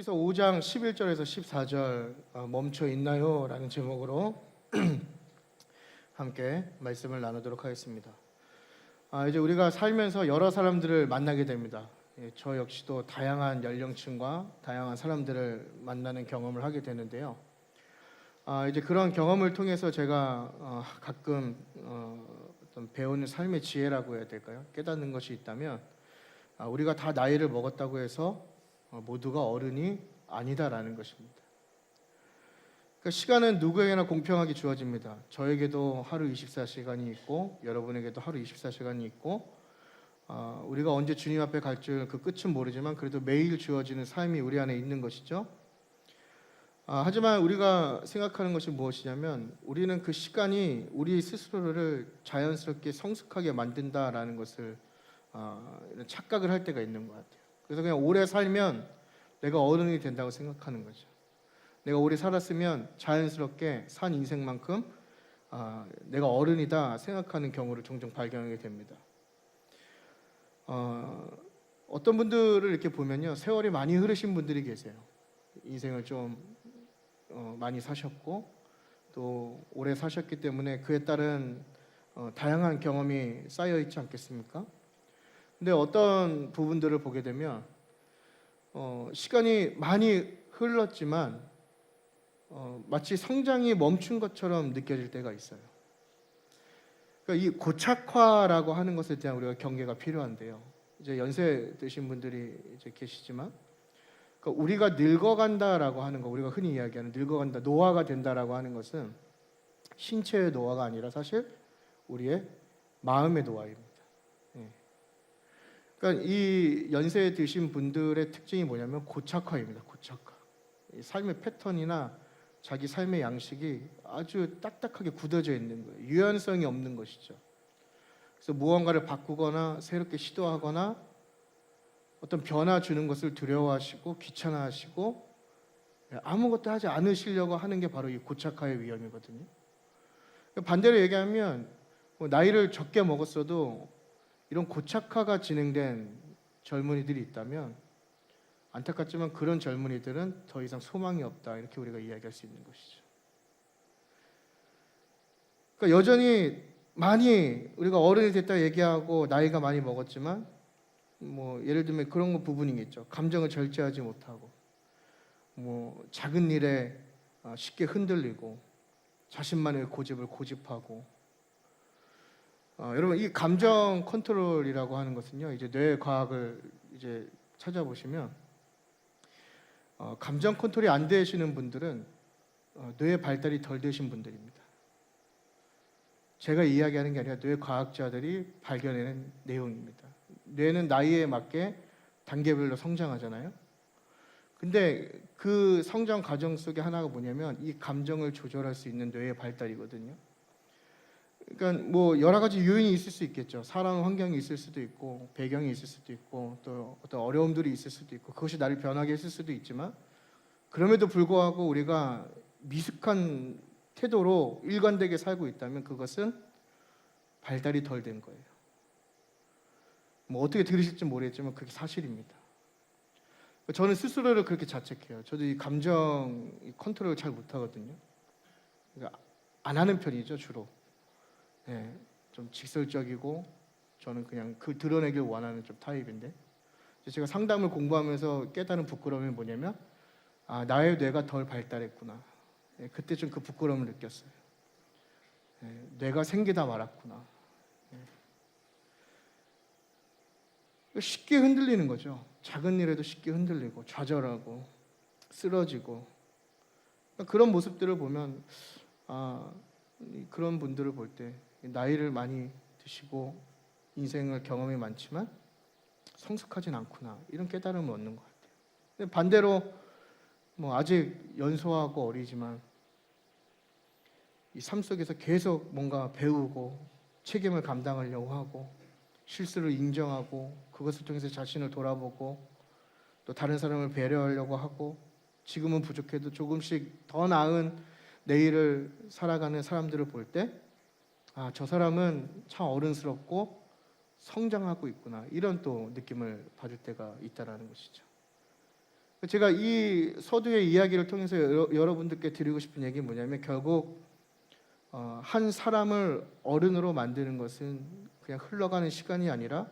히브리서 5장 11절에서 14절 멈춰 있나요? 라는 제목으로 함께 말씀을 나누도록 하겠습니다. 이제 우리가 살면서 여러 사람들을 만나게 됩니다. 저 역시도 다양한 연령층과 다양한 사람들을 만나는 경험을 하게 되는데요. 이제 그런 경험을 통해서 제가 가끔 어떤 배우는 삶의 지혜라고 해야 될까요? 깨닫는 것이 있다면 우리가 다 나이를 먹었다고 해서 모두가 어른이 아니다라는 것입니다. 그러니까 시간은 누구에게나 공평하게 주어집니다. 저에게도 하루 24시간이 있고 여러분에게도 하루 24시간이 있고 우리가 언제 주님 앞에 갈 줄 그 끝은 모르지만 그래도 매일 주어지는 삶이 우리 안에 있는 것이죠. 하지만 우리가 생각하는 것이 무엇이냐면 우리는 그 시간이 우리 스스로를 자연스럽게 성숙하게 만든다라는 것을 착각을 할 때가 있는 것 같아요. 그래서 그냥 오래 살면 내가 어른이 된다고 생각하는 거죠. 내가 오래 살았으면 자연스럽게 산 인생만큼 내가 어른이다 생각하는 경우를 종종 발견하게 됩니다. 어떤 분들을 이렇게 보면요, 세월이 많이 흐르신 분들이 계세요. 인생을 좀 많이 사셨고 또 오래 사셨기 때문에 그에 따른 다양한 경험이 쌓여 있지 않겠습니까? 근데 어떤 부분들을 보게 되면 시간이 많이 흘렀지만 마치 성장이 멈춘 것처럼 느껴질 때가 있어요. 그러니까 이 고착화라고 하는 것에 대한 우리가 경계가 필요한데요. 이제 연세 드신 분들이 이제 계시지만, 그러니까 우리가 늙어간다라고 하는 거, 우리가 흔히 이야기하는 늙어간다, 노화가 된다라고 하는 것은 신체의 노화가 아니라 사실 우리의 마음의 노화입니다. 그러니까 이 연세에 드신 분들의 특징이 뭐냐면 고착화입니다. 고착화. 삶의 패턴이나 자기 삶의 양식이 아주 딱딱하게 굳어져 있는 거예요. 유연성이 없는 것이죠. 그래서 무언가를 바꾸거나 새롭게 시도하거나 어떤 변화 주는 것을 두려워하시고 귀찮아하시고 아무것도 하지 않으시려고 하는 게 바로 이 고착화의 위험이거든요. 반대로 얘기하면 나이를 적게 먹었어도 이런 고착화가 진행된 젊은이들이 있다면 안타깝지만 그런 젊은이들은 더 이상 소망이 없다, 이렇게 우리가 이야기할 수 있는 것이죠. 그러니까 여전히 많이 우리가 어른이 됐다 얘기하고 나이가 많이 먹었지만 예를 들면 그런 부분이겠죠. 감정을 절제하지 못하고 작은 일에 쉽게 흔들리고 자신만의 고집을 고집하고 여러분, 이 감정 컨트롤이라고 하는 것은요, 이제 뇌 과학을 이제 찾아보시면 감정 컨트롤이 안 되시는 분들은 뇌 발달이 덜 되신 분들입니다. 제가 이야기하는 게 아니라 뇌 과학자들이 발견해낸 내용입니다. 뇌는 나이에 맞게 단계별로 성장하잖아요. 근데 그 성장 과정 속에 하나가 뭐냐면 이 감정을 조절할 수 있는 뇌의 발달이거든요. 그러니까 여러 가지 요인이 있을 수 있겠죠. 살아온 환경이 있을 수도 있고 배경이 있을 수도 있고 또 어떤 어려움들이 있을 수도 있고 그것이 나를 변하게 했을 수도 있지만 그럼에도 불구하고 우리가 미숙한 태도로 일관되게 살고 있다면 그것은 발달이 덜 된 거예요. 어떻게 들으실지 모르겠지만 그게 사실입니다. 저는 스스로를 그렇게 자책해요. 저도 이 감정 컨트롤을 잘 못하거든요. 그러니까 안 하는 편이죠, 주로. 좀 직설적이고 저는 그냥 드러내길 원하는 좀 타입인데 제가 상담을 공부하면서 깨달은 부끄러움이 뭐냐면 나의 뇌가 덜 발달했구나. 그때 좀 그 부끄러움을 느꼈어요. 뇌가 생기다 말았구나. 쉽게 흔들리는 거죠. 작은 일에도 쉽게 흔들리고 좌절하고 쓰러지고 그런 모습들을 보면 그런 분들을 볼 때 나이를 많이 드시고 인생을 경험이 많지만 성숙하진 않구나, 이런 깨달음을 얻는 것 같아요. 근데 반대로 아직 연소하고 어리지만 이 삶 속에서 계속 뭔가 배우고 책임을 감당하려고 하고 실수를 인정하고 그것을 통해서 자신을 돌아보고 또 다른 사람을 배려하려고 하고 지금은 부족해도 조금씩 더 나은 내일을 살아가는 사람들을 볼 때 저 사람은 참 어른스럽고 성장하고 있구나, 이런 또 느낌을 받을 때가 있다라는 것이죠. 제가 이 서두의 이야기를 통해서 여러분들께 드리고 싶은 얘기는 뭐냐면 결국 한 사람을 어른으로 만드는 것은 그냥 흘러가는 시간이 아니라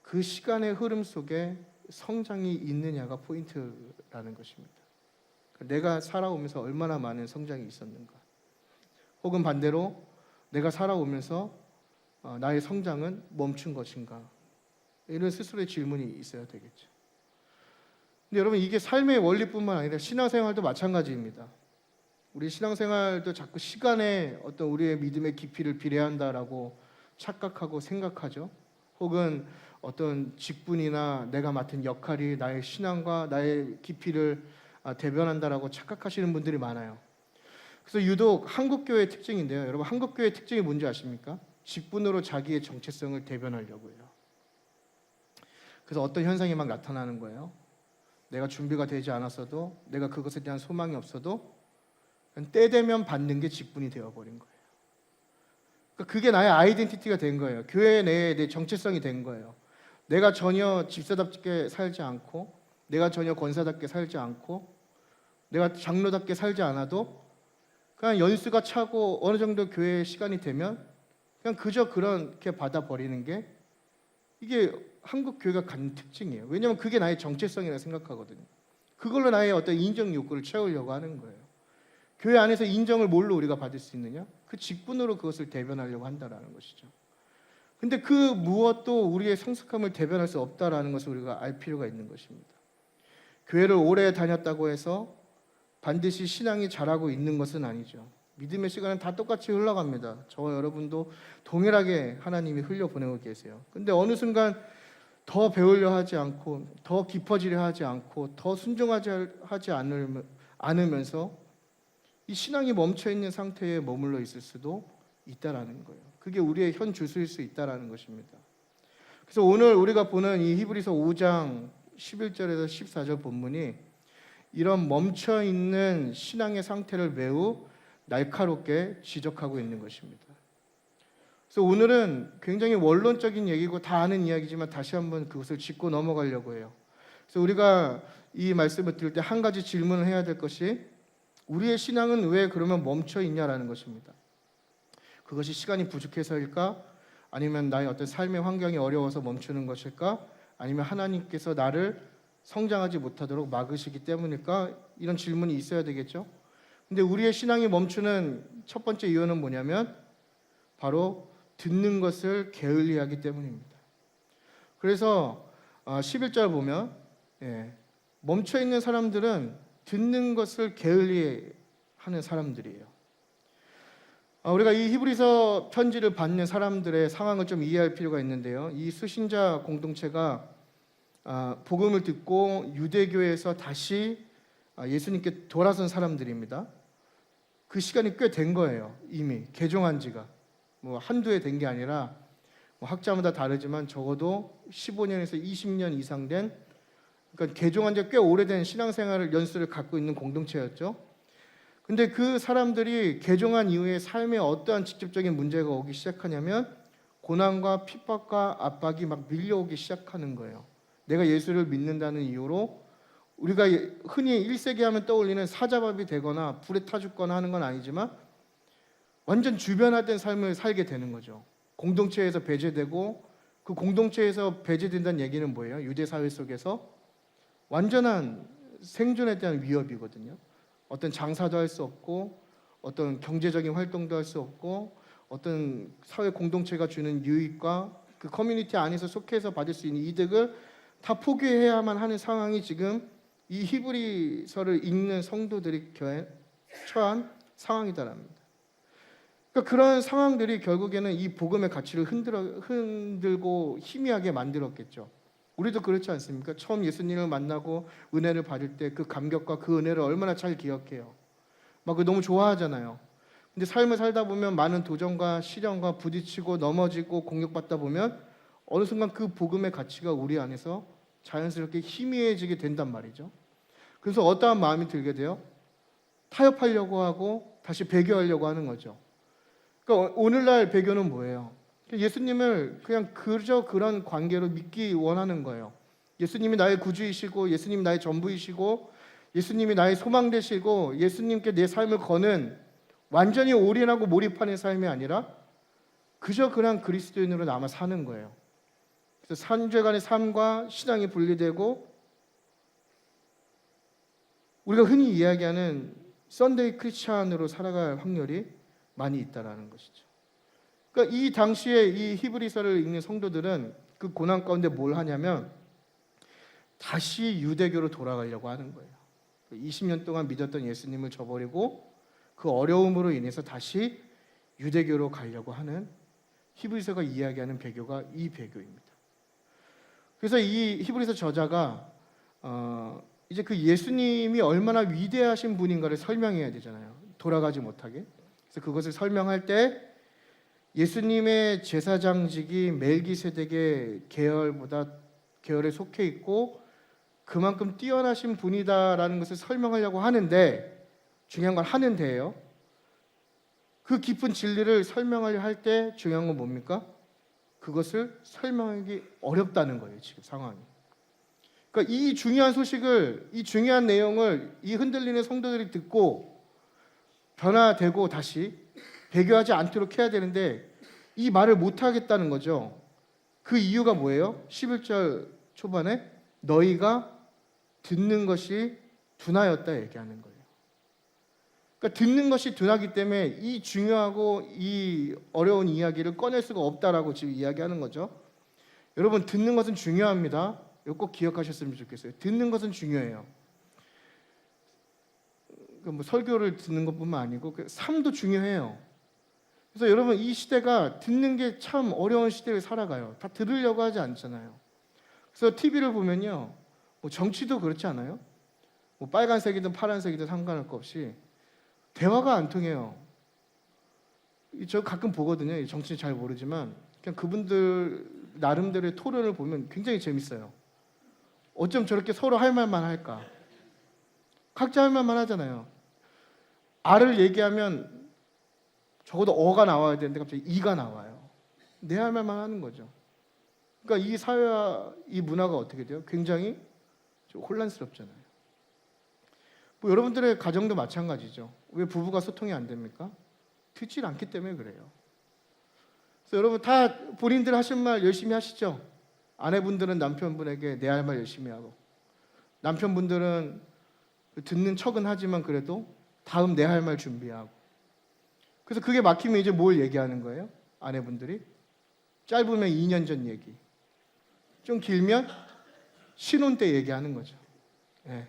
그 시간의 흐름 속에 성장이 있느냐가 포인트라는 것입니다. 내가 살아오면서 얼마나 많은 성장이 있었는가, 혹은 반대로 내가 살아오면서 나의 성장은 멈춘 것인가, 이런 스스로의 질문이 있어야 되겠죠. 근데 여러분, 이게 삶의 원리뿐만 아니라 신앙생활도 마찬가지입니다. 우리 신앙생활도 자꾸 시간에 어떤 우리의 믿음의 깊이를 비례한다라고 착각하고 생각하죠. 혹은 어떤 직분이나 내가 맡은 역할이 나의 신앙과 나의 깊이를 대변한다라고 착각하시는 분들이 많아요. 그래서 유독 한국교회의 특징인데요. 여러분, 한국교회의 특징이 뭔지 아십니까? 직분으로 자기의 정체성을 대변하려고 해요. 그래서 어떤 현상이 막 나타나는 거예요. 내가 준비가 되지 않았어도, 내가 그것에 대한 소망이 없어도 때 되면 받는 게 직분이 되어버린 거예요. 그러니까 그게 나의 아이덴티티가 된 거예요. 교회 내에 내 정체성이 된 거예요. 내가 전혀 집사답게 살지 않고, 내가 전혀 권사답게 살지 않고, 내가 장로답게 살지 않아도 그냥 연수가 차고 어느 정도 교회 시간이 되면 그냥 그저 그렇게 받아버리는 게, 이게 한국 교회가 갖는 특징이에요. 왜냐하면 그게 나의 정체성이라 생각하거든요. 그걸로 나의 어떤 인정 욕구를 채우려고 하는 거예요. 교회 안에서 인정을 뭘로 우리가 받을 수 있느냐? 그 직분으로 그것을 대변하려고 한다는 것이죠. 근데 그 무엇도 우리의 성숙함을 대변할 수 없다라는 것을 우리가 알 필요가 있는 것입니다. 교회를 오래 다녔다고 해서 반드시 신앙이 자라고 있는 것은 아니죠. 믿음의 시간은 다 똑같이 흘러갑니다. 저와 여러분도 동일하게 하나님이 흘려보내고 계세요. 근데 어느 순간 더 배우려 하지 않고, 더 깊어지려 하지 않고, 더 순종하지 않으면서 이 신앙이 멈춰있는 상태에 머물러 있을 수도 있다라는 거예요. 그게 우리의 현 주소일 수 있다라는 것입니다. 그래서 오늘 우리가 보는 이 히브리서 5장 11절에서 14절 본문이 이런 멈춰있는 신앙의 상태를 매우 날카롭게 지적하고 있는 것입니다. 그래서 오늘은 굉장히 원론적인 얘기고 다 아는 이야기지만 다시 한번 그것을 짚고 넘어가려고 해요. 그래서 우리가 이 말씀을 들을 때 한 가지 질문을 해야 될 것이, 우리의 신앙은 왜 그러면 멈춰 있냐라는 것입니다. 그것이 시간이 부족해서일까? 아니면 나의 어떤 삶의 환경이 어려워서 멈추는 것일까? 아니면 하나님께서 나를 성장하지 못하도록 막으시기 때문일까? 이런 질문이 있어야 되겠죠. 근데 우리의 신앙이 멈추는 첫 번째 이유는 뭐냐면 바로 듣는 것을 게을리하기 때문입니다. 그래서 11절 보면 멈춰있는 사람들은 듣는 것을 게을리하는 사람들이에요. 우리가 이 히브리서 편지를 받는 사람들의 상황을 좀 이해할 필요가 있는데요. 이 수신자 공동체가 복음을 듣고 유대교에서 다시 예수님께 돌아선 사람들입니다. 그 시간이 꽤 된 거예요. 이미 개종한 지가 한두 해 된 게 아니라 학자마다 다르지만 적어도 15년에서 20년 이상 된, 그러니까 개종한 지 꽤 오래된 신앙생활을 연수를 갖고 있는 공동체였죠. 근데 그 사람들이 개종한 이후에 삶에 어떠한 직접적인 문제가 오기 시작하냐면 고난과 핍박과 압박이 막 밀려오기 시작하는 거예요. 내가 예수를 믿는다는 이유로 우리가 흔히 1세기 하면 떠올리는 사자밥이 되거나 불에 타 죽거나 하는 건 아니지만 완전 주변화된 삶을 살게 되는 거죠. 공동체에서 배제되고, 그 공동체에서 배제된다는 얘기는 뭐예요? 유대 사회 속에서 완전한 생존에 대한 위협이거든요. 어떤 장사도 할 수 없고, 어떤 경제적인 활동도 할 수 없고, 어떤 사회 공동체가 주는 유익과 그 커뮤니티 안에서 속해서 받을 수 있는 이득을 다 포기해야만 하는 상황이 지금 이 히브리서를 읽는 성도들이 처한 상황이다랍니다. 그러니까 그런 상황들이 결국에는 이 복음의 가치를 흔들고 희미하게 만들었겠죠. 우리도 그렇지 않습니까? 처음 예수님을 만나고 은혜를 받을 때 그 감격과 그 은혜를 얼마나 잘 기억해요. 막 너무 좋아하잖아요. 근데 삶을 살다 보면 많은 도전과 시련과 부딪히고 넘어지고 공격받다 보면 어느 순간 그 복음의 가치가 우리 안에서 자연스럽게 희미해지게 된단 말이죠. 그래서 어떠한 마음이 들게 돼요? 타협하려고 하고 다시 배교하려고 하는 거죠. 그러니까 오늘날 배교는 뭐예요? 예수님을 그냥 그저 그런 관계로 믿기 원하는 거예요. 예수님이 나의 구주이시고 예수님이 나의 전부이시고 예수님이 나의 소망 되시고 예수님께 내 삶을 거는 완전히 올인하고 몰입하는 삶이 아니라 그저 그냥 그리스도인으로 남아 사는 거예요. 그래서 산죄간의 삶과 신앙이 분리되고 우리가 흔히 이야기하는 썬데이 크리스찬으로 살아갈 확률이 많이 있다라는 것이죠. 그러니까 이 당시에 이 히브리서를 읽는 성도들은 그 고난 가운데 뭘 하냐면 다시 유대교로 돌아가려고 하는 거예요. 20년 동안 믿었던 예수님을 저버리고 그 어려움으로 인해서 다시 유대교로 가려고 하는 히브리서가 이야기하는 배교가 이 배교입니다. 그래서 이 히브리서 저자가 이제 그 예수님이 얼마나 위대하신 분인가를 설명해야 되잖아요. 돌아가지 못하게. 그래서 그것을 설명할 때 예수님의 제사장직이 멜기세덱의 계열에 속해 있고 그만큼 뛰어나신 분이다라는 것을 설명하려고 하는데 중요한 건 하는데요. 그 깊은 진리를 설명하려 할 때 중요한 건 뭡니까? 그것을 설명하기 어렵다는 거예요. 지금 상황이. 그러니까 이 중요한 소식을, 이 중요한 내용을 이 흔들리는 성도들이 듣고 변화되고 다시 배교하지 않도록 해야 되는데 이 말을 못 하겠다는 거죠. 그 이유가 뭐예요? 11절 초반에 너희가 듣는 것이 둔하였다 얘기하는 거예요. 그러니까 듣는 것이 둔하기 때문에 이 중요하고 이 어려운 이야기를 꺼낼 수가 없다라고 지금 이야기하는 거죠. 여러분, 듣는 것은 중요합니다. 이거 꼭 기억하셨으면 좋겠어요. 듣는 것은 중요해요. 뭐 설교를 듣는 것뿐만 아니고 삶도 중요해요. 그래서 여러분, 이 시대가 듣는 게 참 어려운 시대를 살아가요. 다 들으려고 하지 않잖아요. 그래서 TV를 보면요, 뭐 정치도 그렇지 않아요? 뭐 빨간색이든 파란색이든 상관할 것 없이 대화가 안 통해요. 저 가끔 보거든요. 정치 잘 모르지만 그냥 그분들 나름대로의 토론을 보면 굉장히 재밌어요. 어쩜 저렇게 서로 할 말만 할까? 각자 할 말만 하잖아요. 아를 얘기하면 적어도 어가 나와야 되는데 갑자기 이가 나와요. 내 할 말만 하는 거죠. 그러니까 이 사회와 이 문화가 어떻게 돼요? 굉장히 좀 혼란스럽잖아요. 뭐 여러분들의 가정도 마찬가지죠. 왜 부부가 소통이 안 됩니까? 듣질 않기 때문에 그래요. 그래서 여러분 다 본인들 하신 말 열심히 하시죠. 아내분들은 남편분에게 내 할 말 열심히 하고, 남편분들은 듣는 척은 하지만 그래도 다음 내 할 말 준비하고. 그래서 그게 막히면 이제 뭘 얘기하는 거예요? 아내분들이 짧으면 2년 전 얘기, 좀 길면 신혼 때 얘기하는 거죠. 예.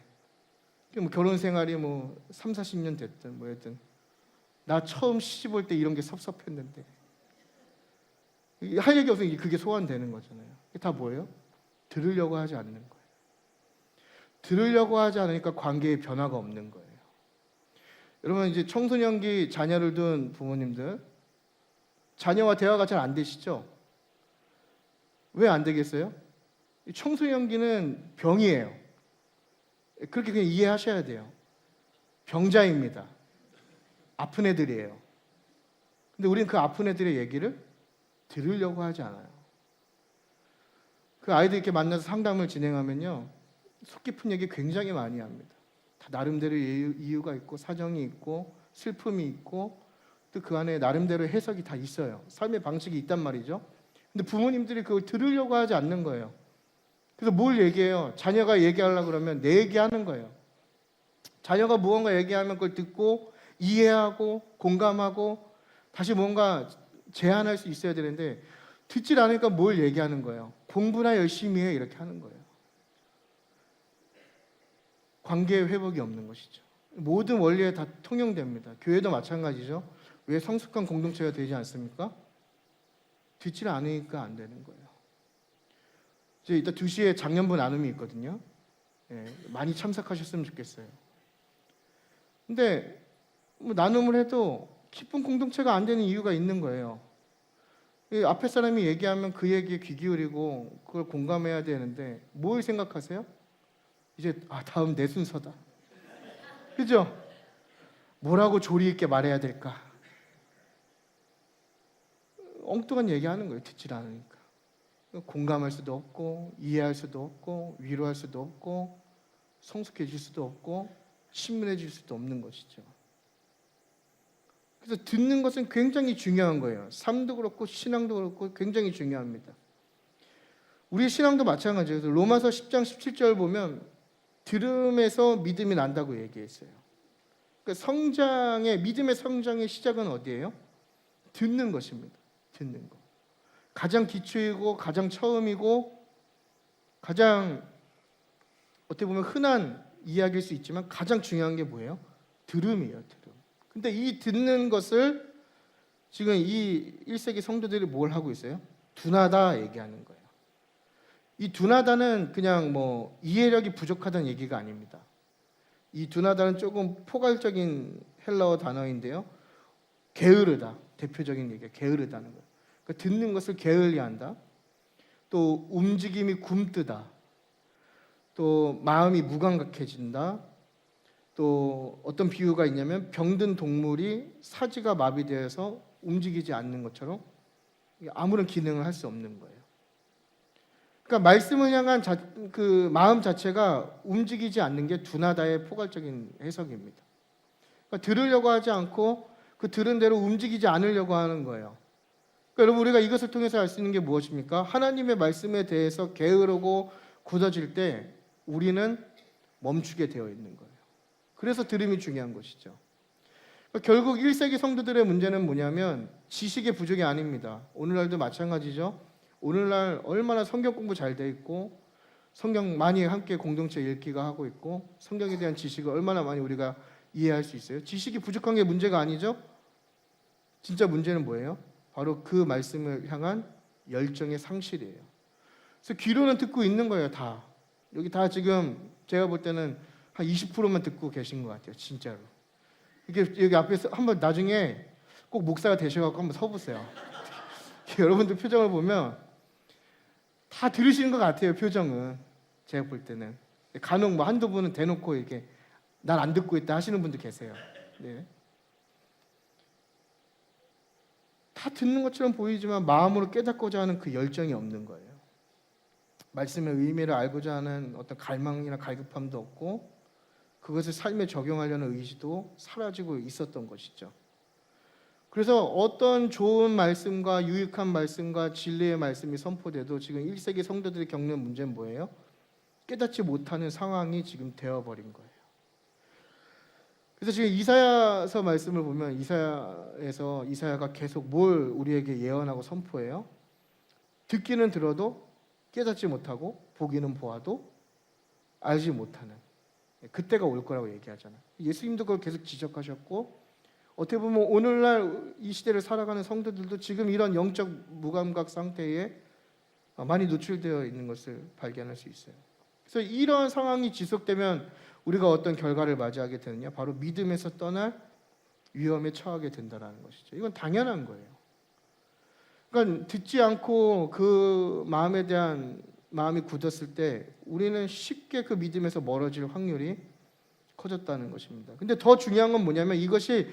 뭐 결혼 생활이 뭐 3, 40년 됐든 뭐였든 나 처음 시집 올 때 이런 게 섭섭했는데 할 얘기 없으면 그게 소환되는 거잖아요. 이게 다 뭐예요? 들으려고 하지 않는 거예요. 들으려고 하지 않으니까 관계에 변화가 없는 거예요. 여러분, 이제 청소년기 자녀를 둔 부모님들, 자녀와 대화가 잘 안 되시죠? 왜 안 되겠어요? 청소년기는 병이에요. 그렇게 그냥 이해하셔야 돼요. 병자입니다. 아픈 애들이에요. 근데 우리는 그 아픈 애들의 얘기를 들으려고 하지 않아요. 그 아이들 이렇게 만나서 상담을 진행하면요, 속 깊은 얘기 굉장히 많이 합니다. 다 나름대로 이유가 있고 사정이 있고 슬픔이 있고 또 그 안에 나름대로 해석이 다 있어요. 삶의 방식이 있단 말이죠. 근데 부모님들이 그걸 들으려고 하지 않는 거예요. 그래서 뭘 얘기해요? 자녀가 얘기하려고 그러면 내 얘기하는 거예요. 자녀가 무언가 얘기하면 그걸 듣고 이해하고 공감하고 다시 뭔가 제안할 수 있어야 되는데 듣질 않으니까 뭘 얘기하는 거예요? 공부나 열심히 해, 이렇게 하는 거예요. 관계의 회복이 없는 것이죠. 모든 원리에 다 통용됩니다. 교회도 마찬가지죠. 왜 성숙한 공동체가 되지 않습니까? 듣질 않으니까 안 되는 거예요. 이제 이따 2시에 장년부 나눔이 있거든요. 예, 많이 참석하셨으면 좋겠어요. 근데 뭐 나눔을 해도 기쁜 공동체가 안 되는 이유가 있는 거예요. 앞에 사람이 얘기하면 그 얘기에 귀 기울이고 그걸 공감해야 되는데 뭘 생각하세요? 이제 다음 내 순서다. 그죠? 뭐라고 조리 있게 말해야 될까? 엉뚱한 얘기하는 거예요. 듣질 않으니까. 공감할 수도 없고 이해할 수도 없고 위로할 수도 없고 성숙해질 수도 없고 친밀해질 수도 없는 것이죠. 그래서 듣는 것은 굉장히 중요한 거예요. 삶도 그렇고 신앙도 그렇고 굉장히 중요합니다. 우리 신앙도 마찬가지예요. 로마서 10장 17절 보면 들음에서 믿음이 난다고 얘기했어요. 그러니까 믿음의 성장의 시작은 어디예요? 듣는 것입니다. 듣는 것. 가장 기초이고 가장 처음이고 가장 어떻게 보면 흔한 이야기일 수 있지만 가장 중요한 게 뭐예요? 들음이에요. 들음. 근데 이 듣는 것을 지금 이 1세기 성도들이 뭘 하고 있어요? 둔하다 얘기하는 거예요. 이 둔하다는 그냥 뭐 이해력이 부족하다는 얘기가 아닙니다. 이 둔하다는 조금 포괄적인 헬라어 단어인데요. 게으르다. 대표적인 얘기예요. 게으르다는 거예요. 그러니까 듣는 것을 게을리한다. 또 움직임이 굼뜨다. 또 마음이 무감각해진다. 또 어떤 비유가 있냐면 병든 동물이 사지가 마비되어서 움직이지 않는 것처럼 아무런 기능을 할 수 없는 거예요. 그러니까 말씀을 향한 그 마음 자체가 움직이지 않는 게 둔하다의 포괄적인 해석입니다. 그러니까 들으려고 하지 않고 그 들은 대로 움직이지 않으려고 하는 거예요. 그러니까 여러분 우리가 이것을 통해서 알 수 있는 게 무엇입니까? 하나님의 말씀에 대해서 게으르고 굳어질 때 우리는 멈추게 되어 있는 거예요. 그래서 들음이 중요한 것이죠. 그러니까 결국 1세기 성도들의 문제는 뭐냐면 지식의 부족이 아닙니다. 오늘날도 마찬가지죠. 오늘날 얼마나 성경 공부 잘 돼 있고 성경 많이 함께 공동체 읽기가 하고 있고 성경에 대한 지식을 얼마나 많이 우리가 이해할 수 있어요. 지식이 부족한 게 문제가 아니죠. 진짜 문제는 뭐예요? 바로 그 말씀을 향한 열정의 상실이에요. 그래서 귀로는 듣고 있는 거예요. 다 여기 다 지금 제가 볼 때는 한 20%만 듣고 계신 것 같아요. 진짜로. 이게 여기 앞에서 한번 나중에 꼭 목사가 되셔갖고 한번 서보세요. 여러분들 표정을 보면 다 들으시는 것 같아요. 표정은 제가 볼 때는 간혹 뭐 한두 분은 대놓고 이렇게 난 안 듣고 있다 하시는 분도 계세요. 네. 다 듣는 것처럼 보이지만 마음으로 깨닫고자 하는 그 열정이 없는 거예요. 말씀의 의미를 알고자 하는 어떤 갈망이나 갈급함도 없고 그것을 삶에 적용하려는 의지도 사라지고 있었던 것이죠. 그래서 어떤 좋은 말씀과 유익한 말씀과 진리의 말씀이 선포돼도 지금 1세기 성도들이 겪는 문제는 뭐예요? 깨닫지 못하는 상황이 지금 되어버린 거예요. 그래서 지금 이사야서 말씀을 보면 이사야가 계속 뭘 우리에게 예언하고 선포해요? 듣기는 들어도 깨닫지 못하고 보기는 보아도 알지 못하는 그때가 올 거라고 얘기하잖아요. 예수님도 그걸 계속 지적하셨고 어떻게 보면 오늘날 이 시대를 살아가는 성도들도 지금 이런 영적 무감각 상태에 많이 노출되어 있는 것을 발견할 수 있어요. 그래서 이런 상황이 지속되면 우리가 어떤 결과를 맞이하게 되느냐? 바로 믿음에서 떠날 위험에 처하게 된다는 것이죠. 이건 당연한 거예요. 그러니까 듣지 않고 그 마음에 대한 마음이 굳었을 때 우리는 쉽게 그 믿음에서 멀어질 확률이 커졌다는 것입니다. 근데 더 중요한 건 뭐냐면 이것이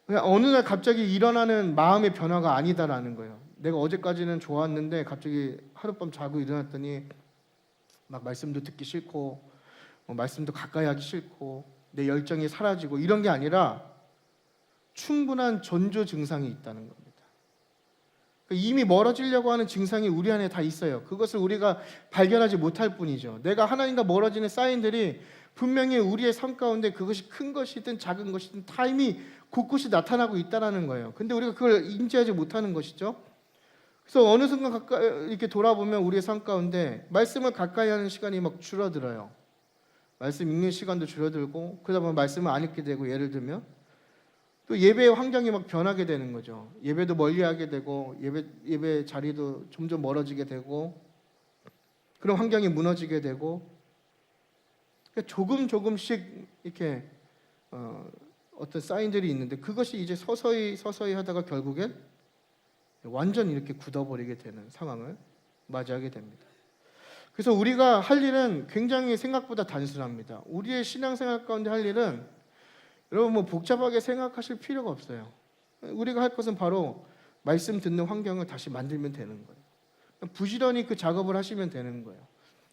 그냥 어느 날 갑자기 일어나는 마음의 변화가 아니다라는 거예요. 내가 어제까지는 좋았는데 갑자기 하룻밤 자고 일어났더니 막 말씀도 듣기 싫고 말씀도 가까이 하기 싫고 내 열정이 사라지고 이런 게 아니라 충분한 전조 증상이 있다는 겁니다. 이미 멀어지려고 하는 증상이 우리 안에 다 있어요. 그것을 우리가 발견하지 못할 뿐이죠. 내가 하나님과 멀어지는 사인들이 분명히 우리의 삶 가운데 그것이 큰 것이든 작은 것이든 다 이미 곳곳이 나타나고 있다는 거예요. 근데 우리가 그걸 인지하지 못하는 것이죠. 그래서 어느 순간 가까이 이렇게 돌아보면 우리의 삶 가운데 말씀을 가까이 하는 시간이 막 줄어들어요. 말씀 읽는 시간도 줄어들고 그러다 보면 말씀을 안 읽게 되고 예를 들면 또 예배의 환경이 막 변하게 되는 거죠. 예배도 멀리하게 되고 예배 자리도 점점 멀어지게 되고 그런 환경이 무너지게 되고 그러니까 조금씩 이렇게 어떤 사인들이 있는데 그것이 이제 서서히 하다가 결국엔 완전히 이렇게 굳어버리게 되는 상황을 맞이하게 됩니다. 그래서 우리가 할 일은 굉장히 생각보다 단순합니다. 우리의 신앙생활 가운데 할 일은 여러분 뭐 복잡하게 생각하실 필요가 없어요. 우리가 할 것은 바로 말씀 듣는 환경을 다시 만들면 되는 거예요. 부지런히 그 작업을 하시면 되는 거예요.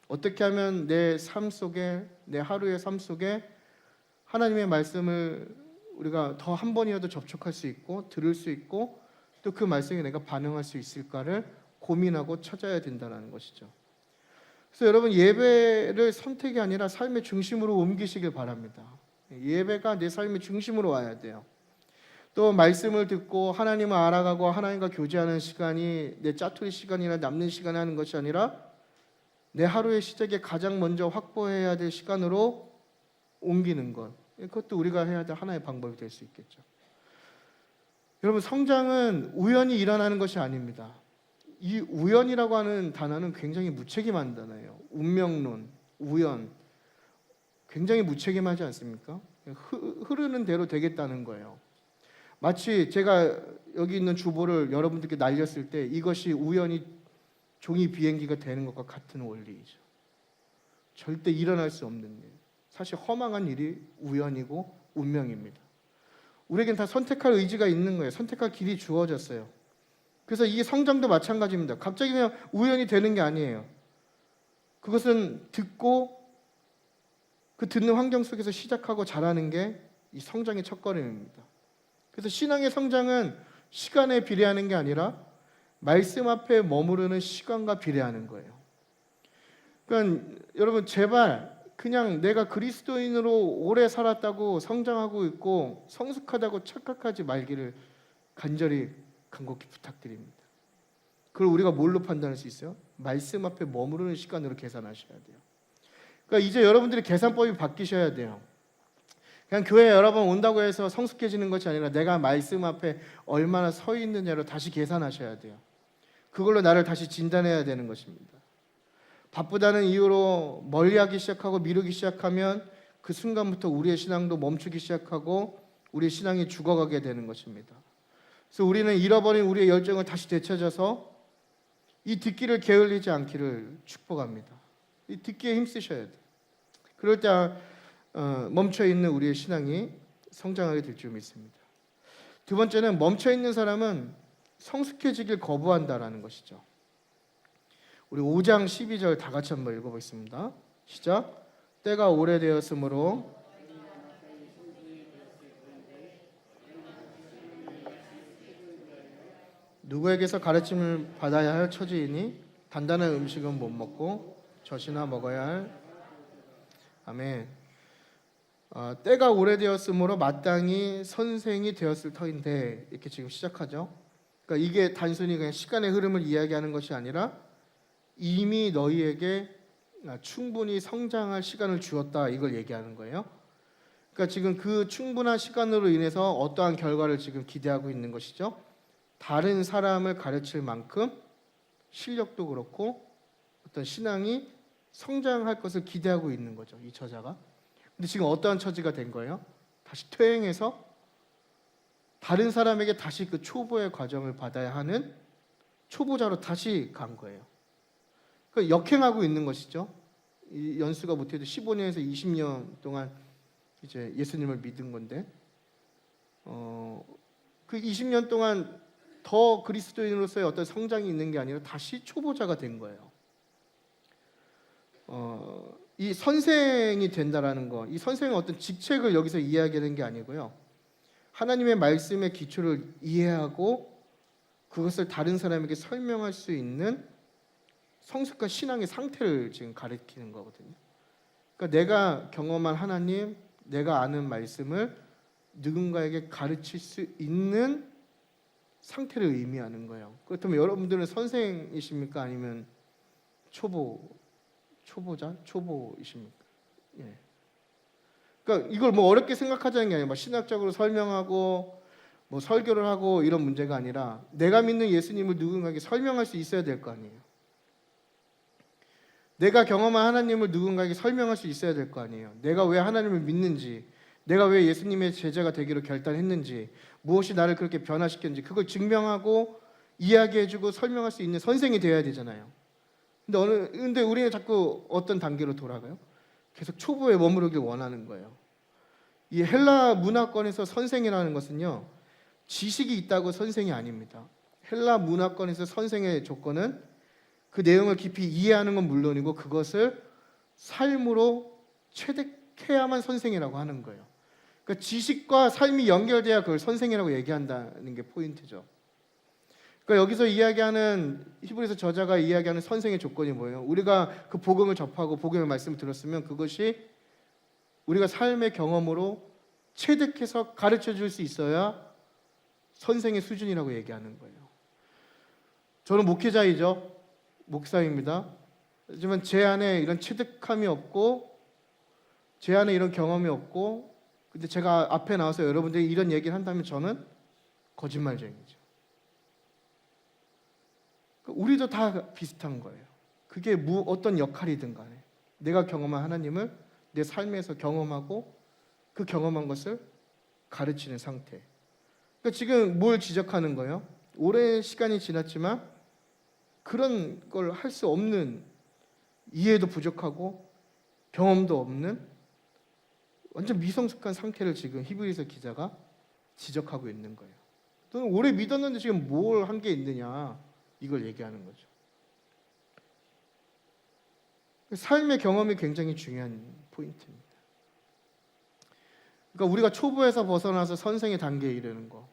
어떻게 하면 내 삶 속에, 내 하루의 삶 속에 하나님의 말씀을 우리가 더 한 번이라도 접촉할 수 있고 들을 수 있고 또 그 말씀에 내가 반응할 수 있을까를 고민하고 찾아야 된다는 것이죠. 그래서 여러분, 예배를 선택이 아니라 삶의 중심으로 옮기시길 바랍니다. 예배가 내 삶의 중심으로 와야 돼요. 또 말씀을 듣고 하나님을 알아가고 하나님과 교제하는 시간이 내 짜투리 시간이나 남는 시간에 하는 것이 아니라 내 하루의 시작에 가장 먼저 확보해야 될 시간으로 옮기는 것, 그것도 우리가 해야 될 하나의 방법이 될 수 있겠죠. 여러분, 성장은 우연히 일어나는 것이 아닙니다. 이 우연이라고 하는 단어는 굉장히 무책임한 단어예요. 운명론, 우연, 굉장히 무책임하지 않습니까? 흐르는 대로 되겠다는 거예요. 마치 제가 여기 있는 주보를 여러분들께 날렸을 때 이것이 우연히 종이 비행기가 되는 것과 같은 원리이죠. 절대 일어날 수 없는 일, 사실 허망한 일이 우연이고 운명입니다. 우리에겐 다 선택할 의지가 있는 거예요. 선택할 길이 주어졌어요. 그래서 이게 성장도 마찬가지입니다. 갑자기 그냥 우연히 되는 게 아니에요. 그것은 듣고 그 듣는 환경 속에서 시작하고 자라는 게 이 성장의 첫걸음입니다. 그래서 신앙의 성장은 시간에 비례하는 게 아니라 말씀 앞에 머무르는 시간과 비례하는 거예요. 그러니까 여러분, 제발 그냥 내가 그리스도인으로 오래 살았다고 성장하고 있고 성숙하다고 착각하지 말기를 간절히 간곡히 부탁드립니다. 그걸 우리가 뭘로 판단할 수 있어요? 말씀 앞에 머무르는 시간으로 계산하셔야 돼요. 그러니까 이제 여러분들이 계산법이 바뀌셔야 돼요. 그냥 교회에 여러 번 온다고 해서 성숙해지는 것이 아니라 내가 말씀 앞에 얼마나 서 있느냐로 다시 계산하셔야 돼요. 그걸로 나를 다시 진단해야 되는 것입니다. 바쁘다는 이유로 멀리하기 시작하고 미루기 시작하면 그 순간부터 우리의 신앙도 멈추기 시작하고 우리의 신앙이 죽어가게 되는 것입니다. 그래서 우리는 잃어버린 우리의 열정을 다시 되찾아서 이 듣기를 게을리지 않기를 축복합니다. 이 듣기에 힘쓰셔야 돼요. 그럴 때 멈춰있는 우리의 신앙이 성장하게 될 줄 믿습니다. 두 번째는 멈춰있는 사람은 성숙해지길 거부한다라는 것이죠. 우리 5장 12절 다 같이 한번 읽어보겠습니다. 시작. 때가 오래되었으므로 누구에게서 가르침을 받아야 할 처지이니 단단한 음식은 못 먹고 젖이나 먹어야 할. 아멘. 때가 오래되었으므로 마땅히 선생이 되었을 터인데, 이렇게 지금 시작하죠. 그러니까 이게 단순히 그냥 시간의 흐름을 이야기하는 것이 아니라 이미 너희에게 충분히 성장할 시간을 주었다, 이걸 얘기하는 거예요. 그러니까 지금 그 충분한 시간으로 인해서 어떠한 결과를 지금 기대하고 있는 것이죠. 다른 사람을 가르칠 만큼 실력도 그렇고 어떤 신앙이 성장할 것을 기대하고 있는 거죠, 이 저자가. 근데 지금 어떠한 처지가 된 거예요? 다시 퇴행해서 다른 사람에게 다시 그 초보의 과정을 받아야 하는 초보자로 다시 간 거예요. 그러니까 역행하고 있는 것이죠. 이 연수가 못해도 15년에서 20년 동안 이제 예수님을 믿은 건데, 그 20년 동안 더 그리스도인으로서의 어떤 성장이 있는 게 아니라 다시 초보자가 된 거예요. 이 선생이 된다라는 거, 이 선생은 어떤 직책을 여기서 이야기하는 게 아니고요. 하나님의 말씀의 기초를 이해하고 그것을 다른 사람에게 설명할 수 있는 성숙한 신앙의 상태를 지금 가리키는 거거든요. 그러니까 내가 경험한 하나님, 내가 아는 말씀을 누군가에게 가르칠 수 있는 상태를 의미하는 거예요. 그렇다면 여러분들은 선생이십니까? 아니면 초보이십니까? 예. 그러니까 이걸 뭐 어렵게 생각하자는 게 아니라 신학적으로 설명하고 뭐 설교를 하고 이런 문제가 아니라 내가 믿는 예수님을 누군가에게 설명할 수 있어야 될 거 아니에요. 내가 경험한 하나님을 누군가에게 설명할 수 있어야 될 거 아니에요. 내가 왜 하나님을 믿는지, 내가 왜 예수님의 제자가 되기로 결단했는지, 무엇이 나를 그렇게 변화시켰는지 그걸 증명하고 이야기해주고 설명할 수 있는 선생이 되어야 되잖아요. 근데 우리는 자꾸 어떤 단계로 돌아가요? 계속 초보에 머무르길 원하는 거예요. 이 헬라 문화권에서 선생이라는 것은요, 지식이 있다고 선생이 아닙니다. 헬라 문화권에서 선생의 조건은 그 내용을 깊이 이해하는 건 물론이고 그것을 삶으로 체득해야만 선생이라고 하는 거예요. 그러니까 지식과 삶이 연결돼야 그걸 선생이라고 얘기한다는 게 포인트죠. 그러니까 여기서 이야기하는 히브리서 저자가 이야기하는 선생의 조건이 뭐예요? 우리가 그 복음을 접하고 복음의 말씀을 들었으면 그것이 우리가 삶의 경험으로 체득해서 가르쳐 줄 수 있어야 선생의 수준이라고 얘기하는 거예요. 저는 목회자이죠. 목사입니다. 하지만 제 안에 이런 체득함이 없고 제 안에 이런 경험이 없고 근데 제가 앞에 나와서 여러분들이 이런 얘기를 한다면 저는 거짓말쟁이죠. 우리도 다 비슷한 거예요. 그게 어떤 역할이든 간에 내가 경험한 하나님을 내 삶에서 경험하고 그 경험한 것을 가르치는 상태. 그러니까 지금 뭘 지적하는 거예요? 오랜 시간이 지났지만 그런 걸 할 수 없는, 이해도 부족하고 경험도 없는 완전 미성숙한 상태를 지금 히브리서 기자가 지적하고 있는 거예요. 너는 오래 믿었는데 지금 뭘 한 게 있느냐, 이걸 얘기하는 거죠. 삶의 경험이 굉장히 중요한 포인트입니다. 그러니까 우리가 초보에서 벗어나서 선생의 단계에 이르는 거,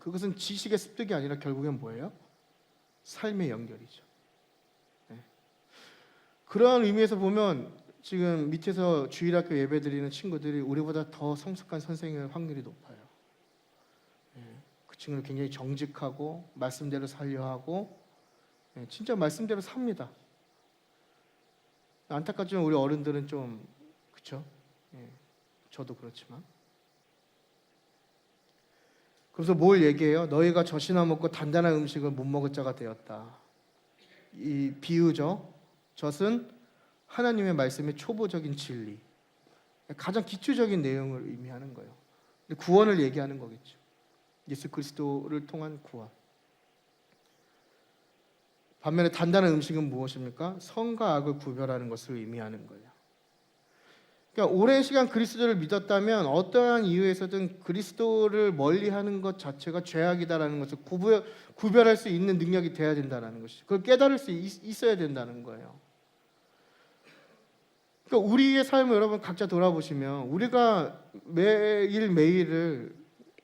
그것은 지식의 습득이 아니라 결국엔 뭐예요? 삶의 연결이죠. 그러한 의미에서 보면 지금 밑에서 주일학교 예배 드리는 친구들이 우리보다 더 성숙한 선생일 확률이 높아요. 그 친구는 굉장히 정직하고 말씀대로 살려 하고 진짜 말씀대로 삽니다. 안타깝지만 우리 어른들은 좀 그렇죠. 저도 그렇지만. 그래서 뭘 얘기해요? 너희가 젖이나 먹고 단단한 음식을 못 먹을 자가 되었다. 이 비유죠. 젖은 하나님의 말씀의 초보적인 진리, 가장 기초적인 내용을 의미하는 거예요. 구원을 얘기하는 거겠죠. 예수 그리스도를 통한 구원. 반면에 단단한 음식은 무엇입니까? 선과 악을 구별하는 것을 의미하는 거예요. 그러니까 오랜 시간 그리스도를 믿었다면 어떠한 이유에서든 그리스도를 멀리하는 것 자체가 죄악이다라는 것을 구별할 수 있는 능력이 돼야 된다는 것이죠. 그걸 깨달을 수 있어야 된다는 거예요. 그러니까 우리의 삶을 여러분 각자 돌아보시면 우리가 매일매일을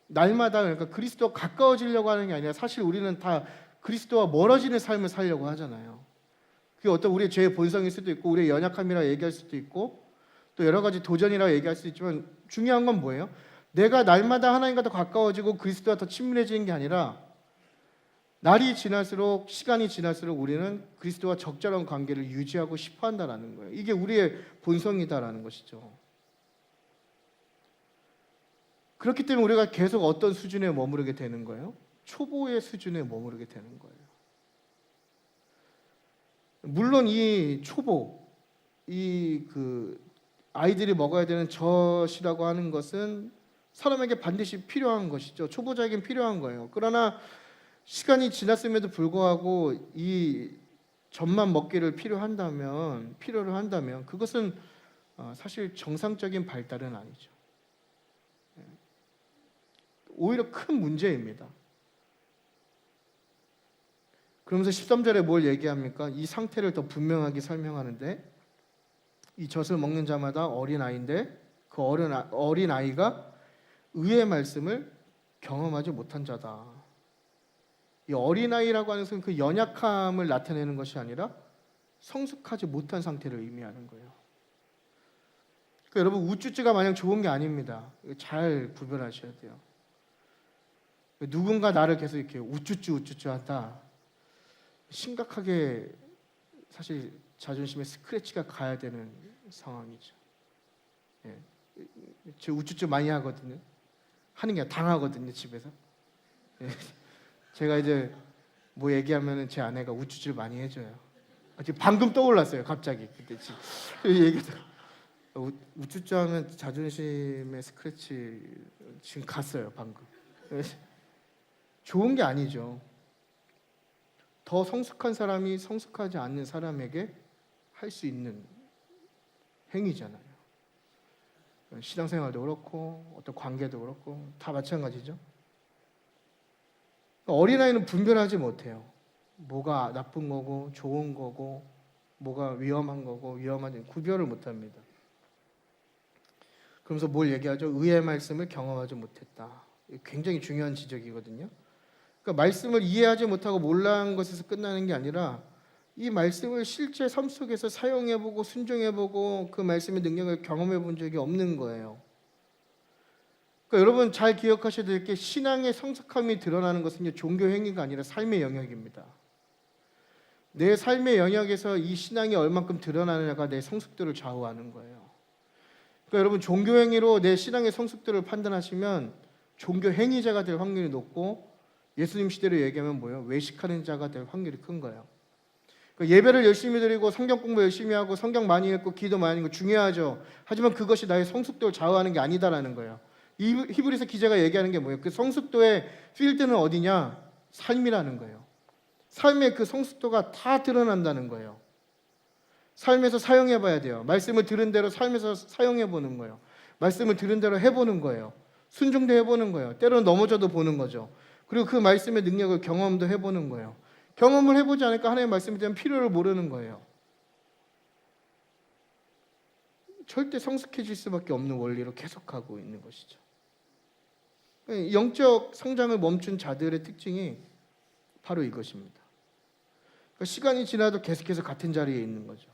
날마다 그러니까 그리스도와 가까워지려고 하는 게 아니라 사실 우리는 다 그리스도와 멀어지는 삶을 살려고 하잖아요. 그게 어떤 우리의 죄의 본성일 수도 있고 우리의 연약함이라 얘기할 수도 있고 또 여러 가지 도전이라고 얘기할 수 있지만 중요한 건 뭐예요? 내가 날마다 하나님과 더 가까워지고 그리스도와 더 친밀해지는 게 아니라 날이 지날수록 시간이 지날수록 우리는 그리스도와 적절한 관계를 유지하고 싶어 한다는 거예요. 이게 우리의 본성이다라는 것이죠. 그렇기 때문에 우리가 계속 어떤 수준에 머무르게 되는 거예요? 초보의 수준에 머무르게 되는 거예요. 물론 이 초보, 아이들이 먹어야 되는 젖이라고 하는 것은 사람에게 반드시 필요한 것이죠. 초보자에겐 필요한 거예요. 그러나 시간이 지났음에도 불구하고 이 젖만 먹기를 필요로 한다면 그것은 사실 정상적인 발달은 아니죠. 오히려 큰 문제입니다. 그러면서 13절에 뭘 얘기합니까? 이 상태를 더 분명하게 설명하는데 이 젖을 먹는 자마다 어린아이인데 그 어린아이가 의의 말씀을 경험하지 못한 자다. 이 어린아이라고 하는 것은 그 연약함을 나타내는 것이 아니라 성숙하지 못한 상태를 의미하는 거예요. 그러니까 여러분 우쭈쭈가 마냥 좋은 게 아닙니다. 잘 구별하셔야 돼요. 누군가 나를 계속 이렇게 우쭈쭈 한다. 심각하게 사실 자존심에 스크래치가 가야 되는 상황이죠. 저 우쭈쭈 많이 하거든요. 하는 게 당하거든요 집에서. 제가 이제 뭐 얘기하면은 제 아내가 우쭈쭈를 많이 해줘요. 지금 방금 떠올랐어요 갑자기. 그때 지금 얘기도 우쭈쭈 하면 자존심에 스크래치 지금 갔어요 방금. 좋은 게 아니죠. 더 성숙한 사람이 성숙하지 않는 사람에게 할 수 있는 행위잖아요. 신앙생활도 그렇고 어떤 관계도 그렇고 다 마찬가지죠. 어린아이는 분별하지 못해요. 뭐가 나쁜 거고 좋은 거고 뭐가 위험한 거고 위험한 구별을 못합니다. 그러면서 뭘 얘기하죠? 의의 말씀을 경험하지 못했다. 굉장히 중요한 지적이거든요. 그러니까 말씀을 이해하지 못하고 몰라한 것에서 끝나는 게 아니라 이 말씀을 실제 삶 속에서 사용해보고 순종해보고 그 말씀의 능력을 경험해본 적이 없는 거예요. 그러니까 여러분 잘 기억하셔야 될 게 신앙의 성숙함이 드러나는 것은 종교 행위가 아니라 삶의 영역입니다. 내 삶의 영역에서 이 신앙이 얼만큼 드러나느냐가 내 성숙도를 좌우하는 거예요. 그러니까 여러분 종교 행위로 내 신앙의 성숙도를 판단하시면 종교 행위자가 될 확률이 높고 예수님 시대로 얘기하면 뭐예요? 외식하는 자가 될 확률이 큰 거예요. 그러니까 예배를 열심히 드리고 성경 공부 열심히 하고 성경 많이 읽고 기도 많이 하는 거 중요하죠. 하지만 그것이 나의 성숙도를 좌우하는 게 아니다라는 거예요. 이 히브리서 기자가 얘기하는 게 뭐예요? 그 성숙도의 필드는 어디냐? 삶이라는 거예요. 삶의 그 성숙도가 다 드러난다는 거예요. 삶에서 사용해봐야 돼요. 말씀을 들은 대로 삶에서 사용해보는 거예요. 말씀을 들은 대로 해보는 거예요. 순종도 해보는 거예요. 때로는 넘어져도 보는 거죠. 그리고 그 말씀의 능력을 경험도 해보는 거예요. 경험을 해보지 않으니까 하나님의 말씀에 대한 필요를 모르는 거예요. 절대 성숙해질 수밖에 없는 원리로 계속하고 있는 것이죠. 영적 성장을 멈춘 자들의 특징이 바로 이것입니다. 그러니까 시간이 지나도 계속해서 같은 자리에 있는 거죠.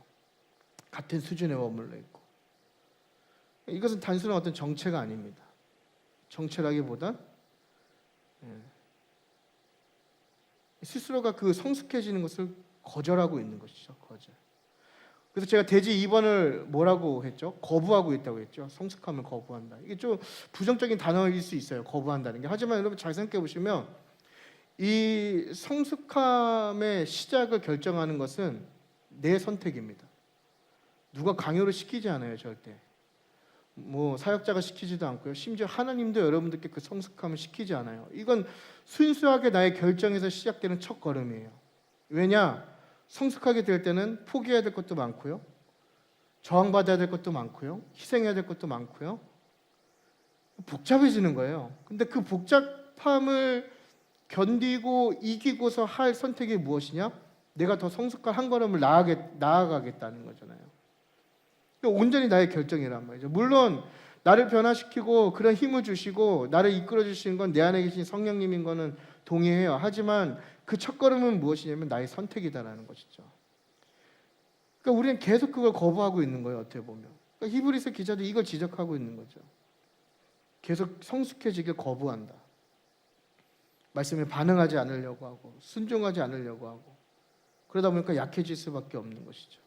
같은 수준에 머물러 있고. 이것은 단순한 어떤 정체가 아닙니다. 정체라기보다 스스로가 그 성숙해지는 것을 거절하고 있는 것이죠. 거절. 그래서 제가 대지 2번을 뭐라고 했죠? 거부하고 있다고 했죠. 성숙함을 거부한다. 이게 좀 부정적인 단어일 수 있어요. 거부한다는 게. 하지만 여러분 잘 생각해 보시면 이 성숙함의 시작을 결정하는 것은 내 선택입니다. 누가 강요를 시키지 않아요. 절대. 뭐 사역자가 시키지도 않고요. 심지어 하나님도 여러분들께 그 성숙함을 시키지 않아요. 이건 순수하게 나의 결정에서 시작되는 첫 걸음이에요. 왜냐? 성숙하게 될 때는 포기해야 될 것도 많고요. 저항받아야 될 것도 많고요. 희생해야 될 것도 많고요. 복잡해지는 거예요. 근데 그 복잡함을 견디고 이기고서 할 선택이 무엇이냐? 내가 더 성숙한 한 걸음을 나아가겠다는 거잖아요. 온전히 나의 결정이란 말이죠. 물론 나를 변화시키고 그런 힘을 주시고 나를 이끌어 주시는 건 내 안에 계신 성령님인 거는 동의해요. 하지만 그 첫걸음은 무엇이냐면 나의 선택이다라는 것이죠. 그러니까 우리는 계속 그걸 거부하고 있는 거예요. 어떻게 보면. 그러니까 히브리서 기자도 이걸 지적하고 있는 거죠. 계속 성숙해지길 거부한다. 말씀에 반응하지 않으려고 하고 순종하지 않으려고 하고 그러다 보니까 약해질 수밖에 없는 것이죠.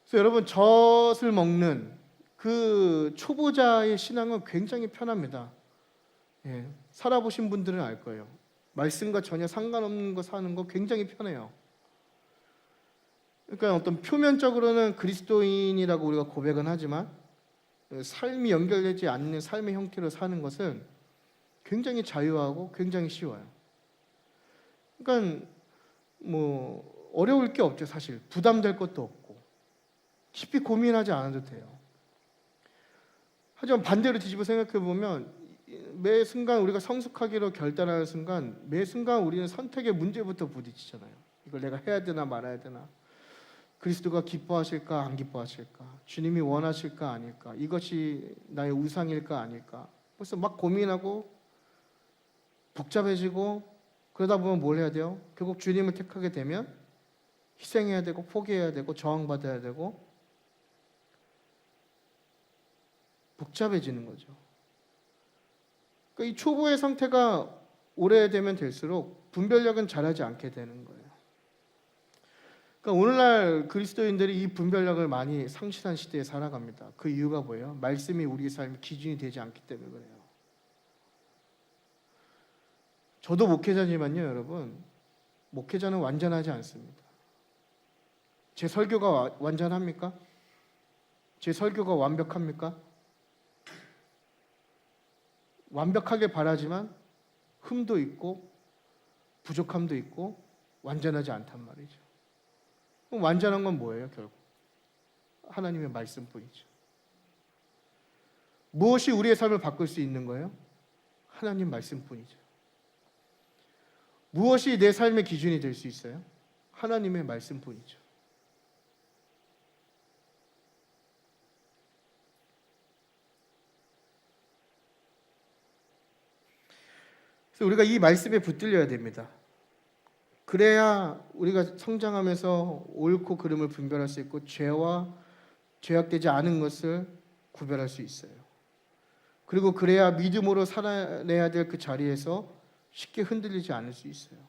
그래서 여러분 젖을 먹는 그 초보자의 신앙은 굉장히 편합니다. 살아보신 분들은 알 거예요. 말씀과 전혀 상관없는 거 사는 거 굉장히 편해요. 그러니까 어떤 표면적으로는 그리스도인이라고 우리가 고백은 하지만 삶이 연결되지 않는 삶의 형태로 사는 것은 굉장히 자유하고 굉장히 쉬워요. 그러니까 뭐 어려울 게 없죠. 사실 부담될 것도 없고 깊이 고민하지 않아도 돼요. 하지만 반대로 뒤집어 생각해 보면 매 순간 우리가 성숙하기로 결단하는 순간 매 순간 우리는 선택의 문제부터 부딪히잖아요. 이걸 내가 해야 되나 말아야 되나, 그리스도가 기뻐하실까 안 기뻐하실까, 주님이 원하실까 아닐까, 이것이 나의 우상일까 아닐까, 벌써 막 고민하고 복잡해지고 그러다 보면 뭘 해야 돼요? 결국 주님을 택하게 되면 희생해야 되고 포기해야 되고 저항받아야 되고 복잡해지는 거죠. 그러니까 이 초보의 상태가 오래되면 될수록 분별력은 잘하지 않게 되는 거예요. 그러니까 오늘날 그리스도인들이 이 분별력을 많이 상실한 시대에 살아갑니다. 그 이유가 뭐예요? 말씀이 우리의 삶의 기준이 되지 않기 때문에 그래요. 저도 목회자지만요, 여러분, 목회자는 완전하지 않습니다. 제 설교가 완전합니까? 제 설교가 완벽합니까? 완벽하게 바라지만 흠도 있고 부족함도 있고 완전하지 않단 말이죠. 그럼 완전한 건 뭐예요, 결국? 하나님의 말씀뿐이죠. 무엇이 우리의 삶을 바꿀 수 있는 거예요? 하나님 말씀뿐이죠. 무엇이 내 삶의 기준이 될 수 있어요? 하나님의 말씀뿐이죠. 그래서 우리가 이 말씀에 붙들려야 됩니다. 그래야 우리가 성장하면서 옳고 그름을 분별할 수 있고 죄와 죄악되지 않은 것을 구별할 수 있어요. 그리고 그래야 믿음으로 살아내야 될 그 자리에서 쉽게 흔들리지 않을 수 있어요.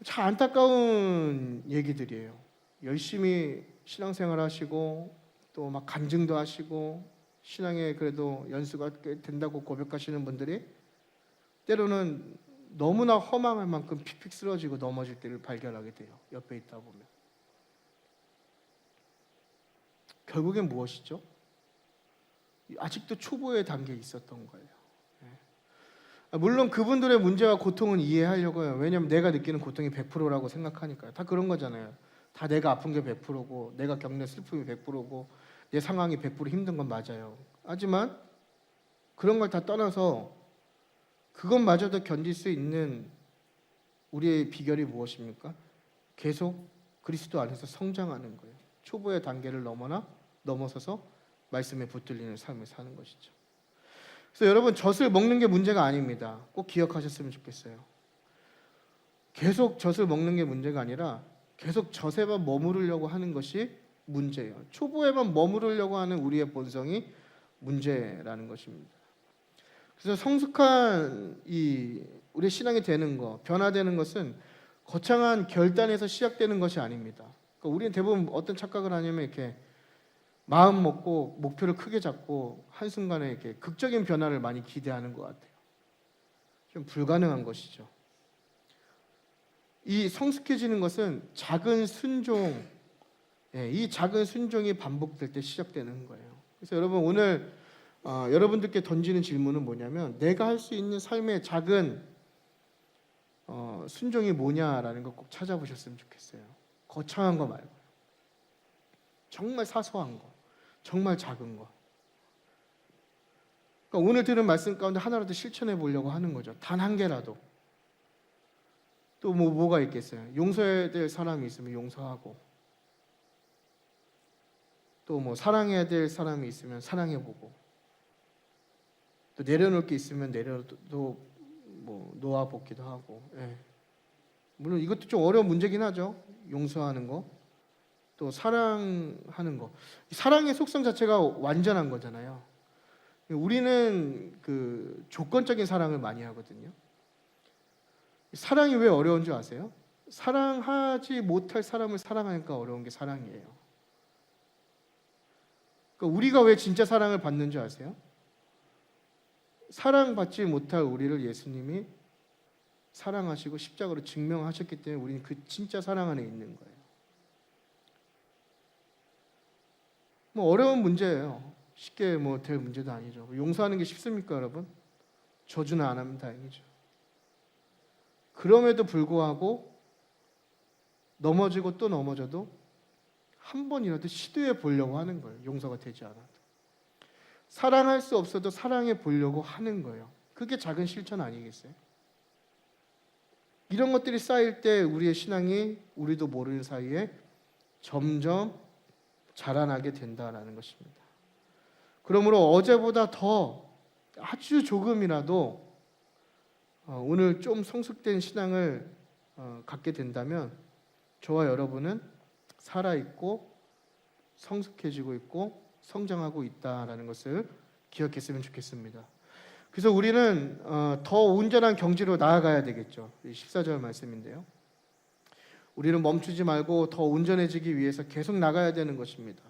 참 안타까운 얘기들이에요. 열심히 신앙생활 하시고 또 막 간증도 하시고 신앙에 그래도 연수가 꽤 된다고 고백하시는 분들이 때로는 너무나 허망할 만큼 픽픽 쓰러지고 넘어질 때를 발견하게 돼요. 옆에 있다 보면. 결국엔 무엇이죠? 아직도 초보의 단계에 있었던 거예요. 물론 그분들의 문제와 고통은 이해하려고 해요. 왜냐하면 내가 느끼는 고통이 100%라고 생각하니까요. 다 그런 거잖아요. 다 내가 아픈 게 100%고 내가 겪는 슬픔이 100%고 내 상황이 100% 힘든 건 맞아요. 하지만 그런 걸 다 떠나서 그것마저도 견딜 수 있는 우리의 비결이 무엇입니까? 계속 그리스도 안에서 성장하는 거예요. 초보의 단계를 넘어서서 말씀에 붙들리는 삶을 사는 것이죠. 그래서 여러분, 젖을 먹는 게 문제가 아닙니다. 꼭 기억하셨으면 좋겠어요. 계속 젖을 먹는 게 문제가 아니라 계속 젖에만 머무르려고 하는 것이 문제예요. 초보에만 머무르려고 하는 우리의 본성이 문제라는 것입니다. 그래서 성숙한 우리 신앙이 되는 것, 변화되는 것은 거창한 결단에서 시작되는 것이 아닙니다. 그러니까 우리는 대부분 어떤 착각을 하냐면 이렇게 마음 먹고 목표를 크게 잡고 한순간에 이렇게 극적인 변화를 많이 기대하는 것 같아요. 좀 불가능한 것이죠. 이 성숙해지는 것은 작은 순종, 이 작은 순종이 반복될 때 시작되는 거예요. 그래서 여러분, 오늘 여러분들께 던지는 질문은 뭐냐면 내가 할 수 있는 삶의 작은 순종이 뭐냐라는 거 꼭 찾아보셨으면 좋겠어요. 거창한 거 말고 정말 사소한 거, 정말 작은 거. 그러니까 오늘 들은 말씀 가운데 하나라도 실천해 보려고 하는 거죠. 단 한 개라도. 또 뭐가 있겠어요? 용서해야 될 사람이 있으면 용서하고, 또 뭐 사랑해야 될 사람이 있으면 사랑해보고, 또 내려놓을 게 있으면 내려도 뭐 놓아보기도 하고. 물론 이것도 좀 어려운 문제긴 하죠. 용서하는 거, 또 사랑하는 거. 사랑의 속성 자체가 완전한 거잖아요. 우리는 그 조건적인 사랑을 많이 하거든요. 사랑이 왜 어려운 줄 아세요? 사랑하지 못할 사람을 사랑하니까 어려운 게 사랑이에요. 그러니까 우리가 왜 진짜 사랑을 받는 줄 아세요? 사랑받지 못할 우리를 예수님이 사랑하시고 십자가로 증명하셨기 때문에 우리는 그 진짜 사랑 안에 있는 거예요. 뭐 어려운 문제예요. 쉽게 뭐 될 문제도 아니죠. 용서하는 게 쉽습니까, 여러분? 저주는 안 하면 다행이죠. 그럼에도 불구하고 넘어지고 또 넘어져도 한 번이라도 시도해 보려고 하는 거예요. 용서가 되지 않아도. 사랑할 수 없어도 사랑해 보려고 하는 거예요. 그게 작은 실천 아니겠어요? 이런 것들이 쌓일 때 우리의 신앙이 우리도 모르는 사이에 점점 자라나게 된다라는 것입니다. 그러므로 어제보다 더 아주 조금이라도 오늘 좀 성숙된 신앙을 갖게 된다면 저와 여러분은 살아있고 성숙해지고 있고 성장하고 있다라는 것을 기억했으면 좋겠습니다. 그래서 우리는 더 온전한 경지로 나아가야 되겠죠. 14절 말씀인데요. 우리는 멈추지 말고 더 온전해지기 위해서 계속 나가야 되는 것입니다.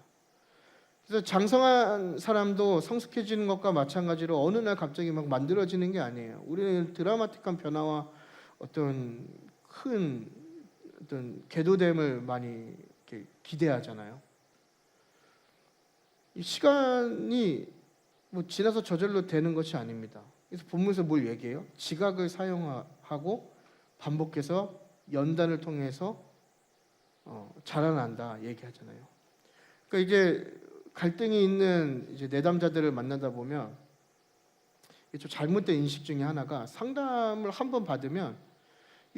그래서 장성한 사람도 성숙해지는 것과 마찬가지로 어느 날 갑자기 막 만들어지는 게 아니에요. 우리는 드라마틱한 변화와 어떤 큰 계도됨을 많이 이렇게 기대하잖아요. 이 시간이 뭐 지나서 저절로 되는 것이 아닙니다. 그래서 본문에서 뭘 얘기해요? 지각을 사용하고 반복해서 연단을 통해서 자라난다 얘기하잖아요. 그러니까 이제 갈등이 있는 이제 내담자들을 만나다 보면 좀 잘못된 인식 중에 하나가 상담을 한 번 받으면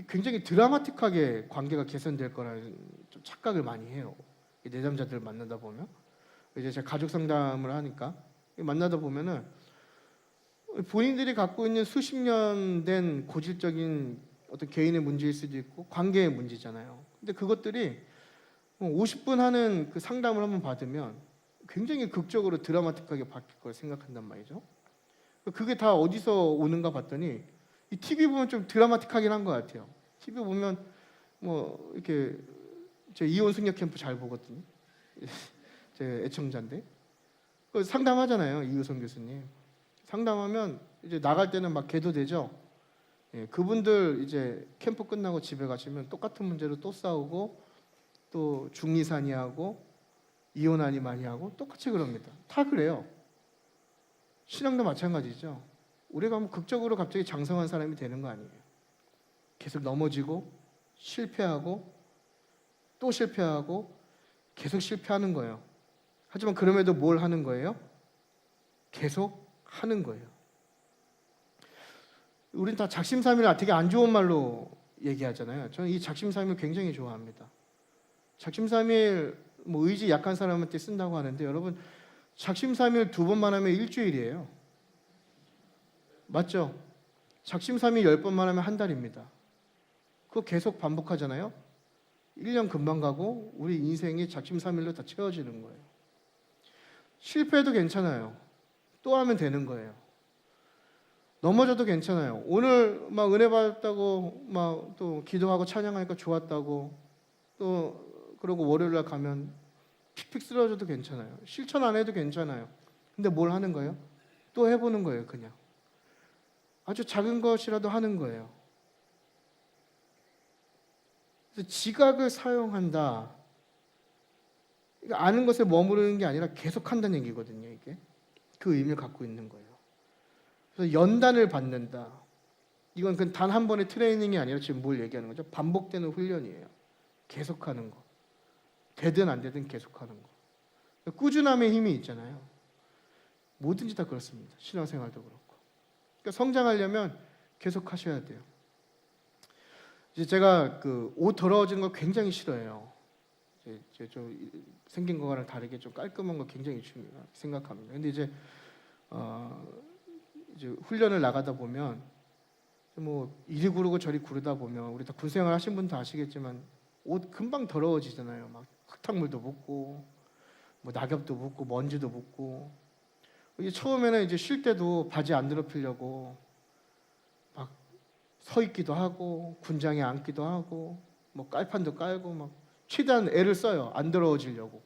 굉장히 드라마틱하게 관계가 개선될 거라는 좀 착각을 많이 해요. 이 내담자들을 만나다 보면 이제 제가 가족 상담을 하니까 만나다 보면은 본인들이 갖고 있는 수십 년 된 고질적인 어떤 개인의 문제일 수도 있고 관계의 문제잖아요. 근데 그것들이 50분 하는 그 상담을 한번 받으면 굉장히 극적으로 드라마틱하게 바뀔 걸 생각한단 말이죠. 그게 다 어디서 오는가 봤더니 이 TV 보면 좀 드라마틱하긴 한 것 같아요. TV 보면 뭐 이렇게 제 이혼 승려 캠프 잘 보거든요. 제 애청자인데 그 상담하잖아요, 이효성 교수님. 상담하면 이제 나갈 때는 막 계도되죠. 예, 그분들 이제 캠프 끝나고 집에 가시면 똑같은 문제로 또 싸우고 또 중리산이하고 이혼하니 많이 하고 똑같이 그럽니다. 다 그래요. 신앙도 마찬가지죠. 우리가 뭐 극적으로 갑자기 장성한 사람이 되는 거 아니에요. 계속 넘어지고 실패하고 또 실패하고 계속 실패하는 거예요. 하지만 그럼에도 뭘 하는 거예요? 계속 하는 거예요. 우린 다 작심삼일 되게 안 좋은 말로 얘기하잖아요. 저는 이 작심삼일 굉장히 좋아합니다. 작심삼일 뭐 의지 약한 사람한테 쓴다고 하는데 여러분 작심삼일 2번만 하면 일주일이에요. 맞죠? 작심삼일 10번만 하면 한 달입니다. 그거 계속 반복하잖아요. 1년 금방 가고 우리 인생이 작심삼일로 다 채워지는 거예요. 실패해도 괜찮아요. 또 하면 되는 거예요. 넘어져도 괜찮아요. 오늘 막 은혜 받았다고 막 또 기도하고 찬양하니까 좋았다고 또 그러고 월요일 날 가면 픽픽 쓰러져도 괜찮아요. 실천 안 해도 괜찮아요. 근데 뭘 하는 거예요? 또 해보는 거예요, 그냥. 아주 작은 것이라도 하는 거예요. 그래서 지각을 사용한다. 아는 것에 머무르는 게 아니라 계속 한다는 얘기거든요, 이게. 그 의미를 갖고 있는 거예요. 그래서 연단을 받는다. 이건 단 한 번의 트레이닝이 아니라 지금 뭘 얘기하는 거죠? 반복되는 훈련이에요. 계속하는 거. 되든 안 되든 계속하는 거. 꾸준함의 힘이 있잖아요. 뭐든지 다 그렇습니다. 신앙생활도 그렇고. 그러니까 성장하려면 계속 하셔야 돼요. 이제 제가 그 옷 더러워지는 거 굉장히 싫어해요. 이제 좀 생긴 거와는 다르게 좀 깔끔한 거 굉장히 중요하게 생각합니다. 근데 이제 훈련을 나가다 보면 뭐 이리 구르고 저리 구르다 보면 우리 다 군생활 하신 분도 아시겠지만 옷 금방 더러워지잖아요. 막 흙탕물도 묻고 뭐 낙엽도 묻고 먼지도 묻고 이게 처음에는 이제 쉴 때도 바지 안 더럽히려고 막 서 있기도 하고 군장에 앉기도 하고 뭐 깔판도 깔고 막 최대한 애를 써요. 안 더러워지려고.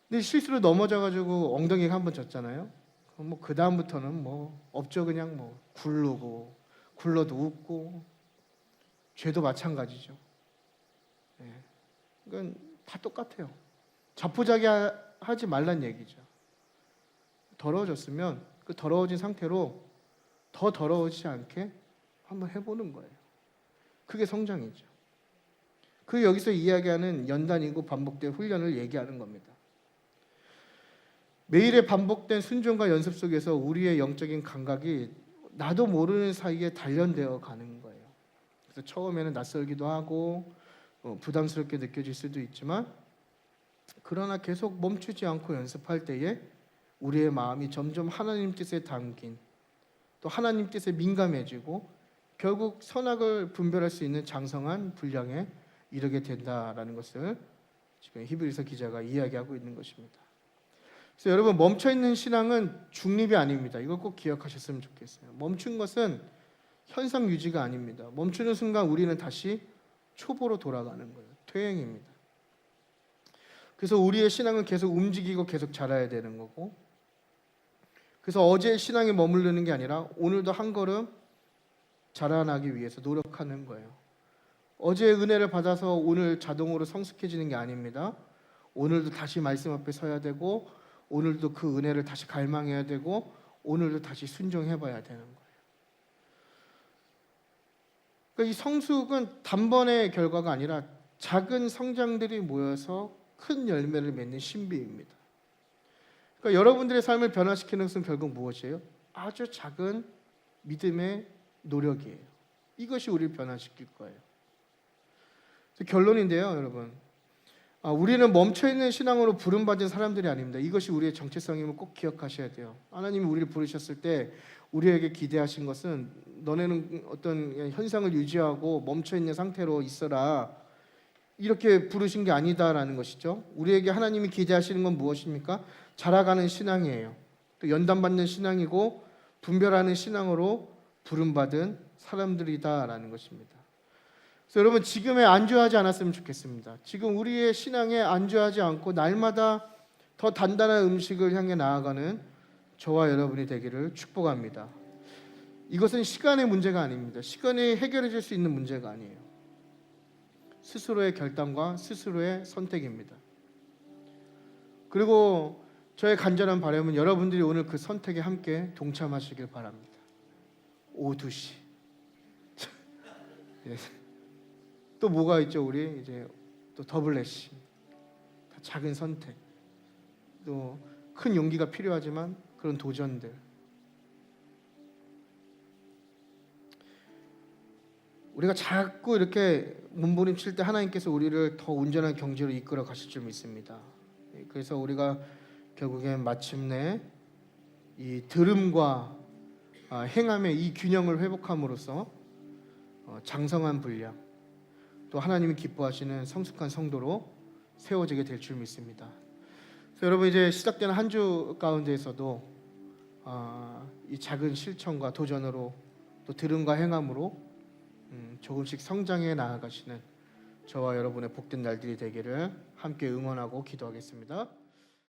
근데 실수로 넘어져가지고 엉덩이가 한번 졌잖아요. 뭐 그 다음부터는 뭐 없죠. 그냥 뭐 굴르고 굴러도 웃고 죄도 마찬가지죠. 예. 이건 다 똑같아요. 자포자기하지 말란 얘기죠. 더러워졌으면 그 더러워진 상태로 더 더러워지지 않게 한번 해보는 거예요. 그게 성장이죠. 그 여기서 이야기하는 연단이고 반복된 훈련을 얘기하는 겁니다. 매일의 반복된 순종과 연습 속에서 우리의 영적인 감각이 나도 모르는 사이에 단련되어 가는 거예요. 그래서 처음에는 낯설기도 하고 부담스럽게 느껴질 수도 있지만 그러나 계속 멈추지 않고 연습할 때에 우리의 마음이 점점 하나님 뜻에 담긴 또 하나님 뜻에 민감해지고 결국 선악을 분별할 수 있는 장성한 분량에 이르게 된다라는 것을 지금 히브리서 기자가 이야기하고 있는 것입니다. 그래서 여러분 멈춰있는 신앙은 중립이 아닙니다. 이걸 꼭 기억하셨으면 좋겠어요. 멈춘 것은 현상 유지가 아닙니다. 멈추는 순간 우리는 다시 초보로 돌아가는 거예요. 퇴행입니다. 그래서 우리의 신앙은 계속 움직이고 계속 자라야 되는 거고 그래서 어제의 신앙에 머무르는 게 아니라 오늘도 한 걸음 자라나기 위해서 노력하는 거예요. 어제의 은혜를 받아서 오늘 자동으로 성숙해지는 게 아닙니다. 오늘도 다시 말씀 앞에 서야 되고 오늘도 그 은혜를 다시 갈망해야 되고 오늘도 다시 순종해봐야 되는 거예요. 그러니까 이 성숙은 단번의 결과가 아니라 작은 성장들이 모여서 큰 열매를 맺는 신비입니다. 그러니까 여러분들의 삶을 변화시키는 것은 결국 무엇이에요? 아주 작은 믿음의 노력이에요. 이것이 우리를 변화시킬 거예요. 결론인데요, 여러분. 우리는 멈춰있는 신앙으로 부름받은 사람들이 아닙니다. 이것이 우리의 정체성임을 꼭 기억하셔야 돼요. 하나님이 우리를 부르셨을 때 우리에게 기대하신 것은 너네는 어떤 현상을 유지하고 멈춰있는 상태로 있어라, 이렇게 부르신 게 아니다라는 것이죠. 우리에게 하나님이 기대하시는 건 무엇입니까? 자라가는 신앙이에요. 또 연단받는 신앙이고 분별하는 신앙으로 부름받은 사람들이다라는 것입니다. 그래서 여러분, 지금에 안주하지 않았으면 좋겠습니다. 지금 우리의 신앙에 안주하지 않고 날마다 더 단단한 음식을 향해 나아가는 저와 여러분이 되기를 축복합니다. 이것은 시간의 문제가 아닙니다. 시간이 해결해 수 있는 문제가 아니에요. 스스로의 결단과 스스로의 선택입니다. 그리고 저의 간절한 바람은 여러분들이 오늘 그 선택에 함께 동참하시길 바랍니다. 오후 2시. 또 뭐가 있죠? 우리 이제 또 더블래시, 작은 선택, 또 큰 용기가 필요하지만 그런 도전들. 우리가 자꾸 이렇게 몸부림칠 때 하나님께서 우리를 더 온전한 경지로 이끌어 가실 줄 믿습니다. 그래서 우리가 결국엔 마침내 이 들음과 행함의 이 균형을 회복함으로써 장성한 분량, 또 하나님이 기뻐하시는 성숙한 성도로 세워지게 될 줄 믿습니다. 그래서 여러분, 이제 시작되는 한 주 가운데에서도 이 작은 실천과 도전으로 또 들음과 행함으로 조금씩 성장해 나아가시는 저와 여러분의 복된 날들이 되기를 함께 응원하고 기도하겠습니다.